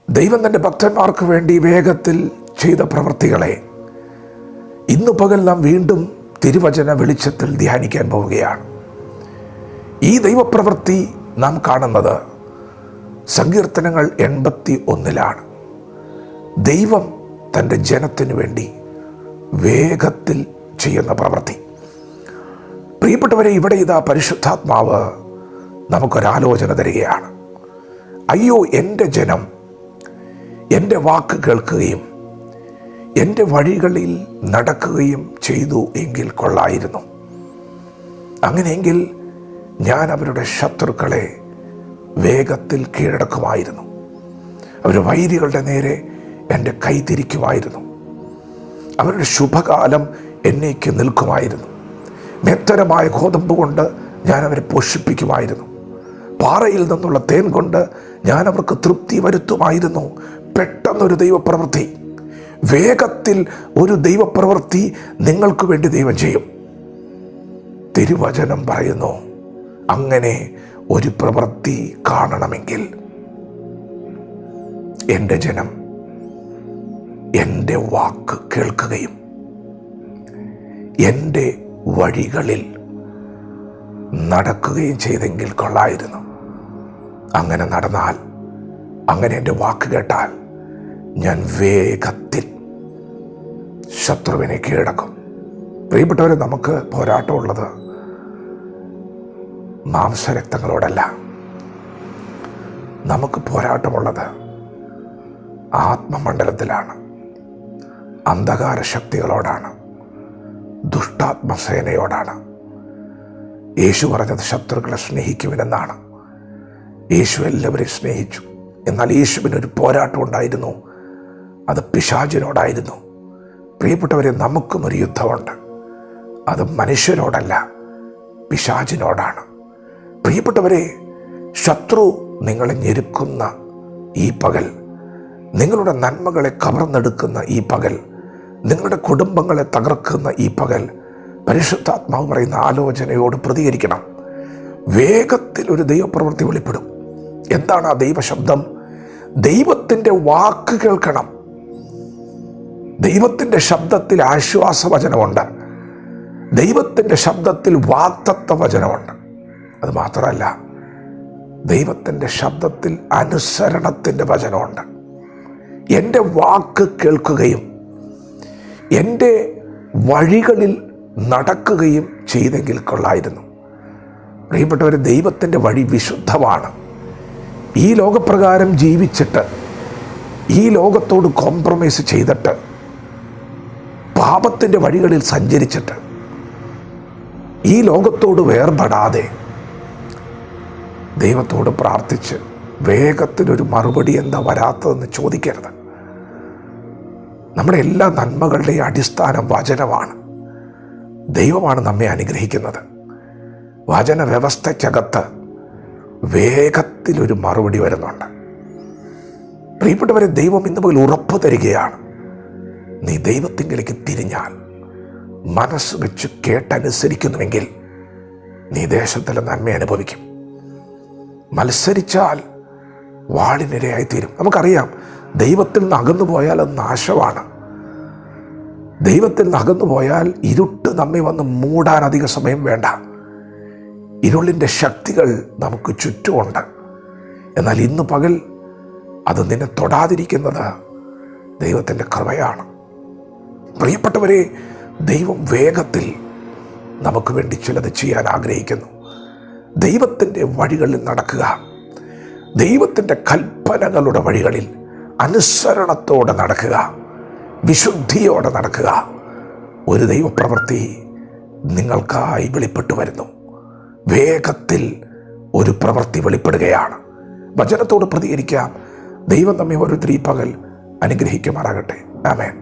ദൈവം തൻ്റെ ഭക്തന്മാർക്ക് വേണ്ടി വേഗത്തിൽ ചെയ്ത പ്രവൃത്തികളെ ഇന്നു പകൽ നാം വീണ്ടും തിരുവചന വെളിച്ചത്തിൽ ധ്യാനിക്കാൻ പോവുകയാണ്. ഈ ദൈവപ്രവൃത്തി നാം കാണുന്നത് സങ്കീർത്തനങ്ങൾ 81 ദൈവം തൻ്റെ ജനത്തിനു വേണ്ടി വേഗത്തിൽ ചെയ്യുന്ന പ്രവൃത്തി. പ്രിയപ്പെട്ടവരെ, ഇവിടെ ഇതാ പരിശുദ്ധാത്മാവ് നമുക്കൊരാലോചന തരികയാണ്. അയ്യോ, എൻ്റെ ജനം എൻ്റെ വാക്ക് കേൾക്കുകയും എൻ്റെ വഴികളിൽ നടക്കുകയും ചെയ്തു എങ്കിൽ കൊള്ളായിരുന്നു. അങ്ങനെയെങ്കിൽ ഞാൻ അവരുടെ ശത്രുക്കളെ വേഗത്തിൽ കീഴടക്കുമായിരുന്നു. അവരുടെ വൈരികളുടെ നേരെ എൻ്റെ കൈ തിരിക്കുമായിരുന്നു. അവരുടെ ശുഭകാലം എന്നേക്ക് നിൽക്കുമായിരുന്നു. മേത്തരമായ ഗോതമ്പ് കൊണ്ട് ഞാൻ അവരെ പോഷിപ്പിക്കുമായിരുന്നു. പാറയിൽ നിന്നുള്ള തേൻ കൊണ്ട് ഞാൻ അവർക്ക് തൃപ്തി വരുത്തുമായിരുന്നു. പെട്ടെന്നൊരു ദൈവപ്രവൃത്തി, വേഗത്തിൽ ഒരു ദൈവപ്രവൃത്തി നിങ്ങൾക്ക് വേണ്ടി ദൈവം ചെയ്യും. തിരുവചനം പറയുന്നു, അങ്ങനെ ഒരു പ്രവൃത്തി കാണണമെങ്കിൽ എൻ്റെ ജനം എൻ്റെ വാക്ക് കേൾക്കുകയും എൻ്റെ വഴികളിൽ നടക്കുകയും ചെയ്തെങ്കിൽ കൊള്ളായിരുന്നു. അങ്ങനെ നടന്നാൽ, അങ്ങനെ എൻ്റെ വാക്ക് കേട്ടാൽ ഞാൻ വേഗത്തിൽ ശത്രുവിനെ കീഴടക്കും. പ്രിയപ്പെട്ടവരെ, നമുക്ക് പോരാട്ടമുള്ളത് മാംസരക്തങ്ങളോടല്ല. നമുക്ക് പോരാട്ടമുള്ളത് ആത്മമണ്ഡലത്തിലാണ്, അന്ധകാര ശക്തികളോടാണ്, ദുഷ്ടാത്മസേനയോടാണ്. യേശു പറഞ്ഞത് ശത്രുക്കളെ സ്നേഹിക്കുമെന്നാണ്. യേശു എല്ലാവരെയും സ്നേഹിച്ചു. എന്നാൽ യേശുവിനൊരു പോരാട്ടം ഉണ്ടായിരുന്നു, അത് പിശാചിനോടായിരുന്നു. പ്രിയപ്പെട്ടവരെ, നമുക്കും ഒരു യുദ്ധമുണ്ട്. അത് മനുഷ്യരോടല്ല, പിശാചിനോടാണ്. പ്രിയപ്പെട്ടവരെ, ശത്രു നിങ്ങളെ ഞെരുക്കുന്ന ഈ പകൽ, നിങ്ങളുടെ നന്മകളെ കവർന്നെടുക്കുന്ന ഈ പകൽ, നിങ്ങളുടെ കുടുംബങ്ങളെ തകർക്കുന്ന ഈ പകൽ, പരിശുദ്ധാത്മാവ് പറയുന്ന ആലോചനയോട് പ്രതികരിക്കണം. വേഗത്തിൽ ഒരു ദൈവപ്രവൃത്തി വെളിപ്പെടും. എന്താണ് ആ ദൈവശബ്ദം? ദൈവത്തിൻ്റെ വാക്ക് കേൾക്കണം. ദൈവത്തിൻ്റെ ശബ്ദത്തിൽ ആശ്വാസവചനമുണ്ട്. ദൈവത്തിൻ്റെ ശബ്ദത്തിൽ വാഗ്ദത്ത വചനമുണ്ട്. അത് മാത്രമല്ല, ദൈവത്തിൻ്റെ ശബ്ദത്തിൽ അനുസരണത്തിൻ്റെ വചനമുണ്ട്. എൻ്റെ വാക്ക് കേൾക്കുകയും എൻ്റെ വഴികളിൽ നടക്കുകയും ചെയ്തെങ്കിൽ കൊള്ളായിരുന്നു. പ്രിയപ്പെട്ടവർ, ദൈവത്തിൻ്റെ വഴി വിശുദ്ധമാണ്. ഈ ലോകപ്രകാരം ജീവിച്ചിട്ട്, ഈ ലോകത്തോട് കോംപ്രമൈസ് ചെയ്തിട്ട്, പാപത്തിൻ്റെ വഴികളിൽ സഞ്ചരിച്ചിട്ട്, ഈ ലോകത്തോട് വേർപെടാതെ ദൈവത്തോട് പ്രാർത്ഥിച്ച് വേഗത്തിലൊരു മറുപടി എന്താ വരാത്തതെന്ന് ചോദിക്കരുത്. നമ്മുടെ എല്ലാ നന്മകളുടെയും അടിസ്ഥാനം വചനമാണ്. ദൈവമാണ് നമ്മെ അനുഗ്രഹിക്കുന്നത്. വചന വ്യവസ്ഥയ്ക്കകത്ത് വേഗത്തിലൊരു മറുപടി വരുന്നുണ്ട്. പ്രിയപ്പെട്ടവരെ, ദൈവം ഇന്ന് മുതൽ ഉറപ്പ് തരികയാണ്. നീ ദൈവത്തിങ്കിലേക്ക് തിരിഞ്ഞാൽ, മനസ്സ് വെച്ച് കേട്ടനുസരിക്കുന്നുവെങ്കിൽ നീ ദേശത്തിലെ നന്മ അനുഭവിക്കും. മത്സരിച്ചാൽ വാളിനിരയായിത്തീരും. നമുക്കറിയാം, ദൈവത്തിൽ നിന്ന് അകന്നു പോയാൽ അത് നാശമാണ്. ദൈവത്തിൽ നിന്ന് അകന്നു പോയാൽ ഇരുട്ട് നമ്മെ വന്ന് മൂടാൻ അധിക സമയം വേണ്ട. ഇരുളിൻ്റെ ശക്തികൾ നമുക്ക് ചുറ്റുമുണ്ട്. എന്നാൽ ഇന്ന് പകൽ അത് നിന്നെ തൊടാതിരിക്കുന്നത് ദൈവത്തിൻ്റെ കൃപയാണ്. പ്രിയപ്പെട്ടവരെ, ദൈവം വേഗത്തിൽ നമുക്ക് വേണ്ടി ചിലത് ചെയ്യാൻ ആഗ്രഹിക്കുന്നു. ദൈവത്തിൻ്റെ വഴികളിൽ നടക്കുക, ദൈവത്തിൻ്റെ കൽപ്പനകളുടെ വഴികളിൽ അനുസരണത്തോടെ നടക്കുക, വിശുദ്ധിയോടെ നടക്കുക. ഒരു ദൈവപ്രവൃത്തി നിങ്ങൾക്കായി വെളിപ്പെട്ടു വരുന്നു. വേഗത്തിൽ ഒരു പ്രവൃത്തി വെളിപ്പെടുകയാണ്. വചനത്തോട് പ്രതികരിക്കാം. ദൈവം നമ്മെ ഓരോരുത്തരും ഈ പകൽ അനുഗ്രഹിക്കുമാറാകട്ടെ. ആമേൻ.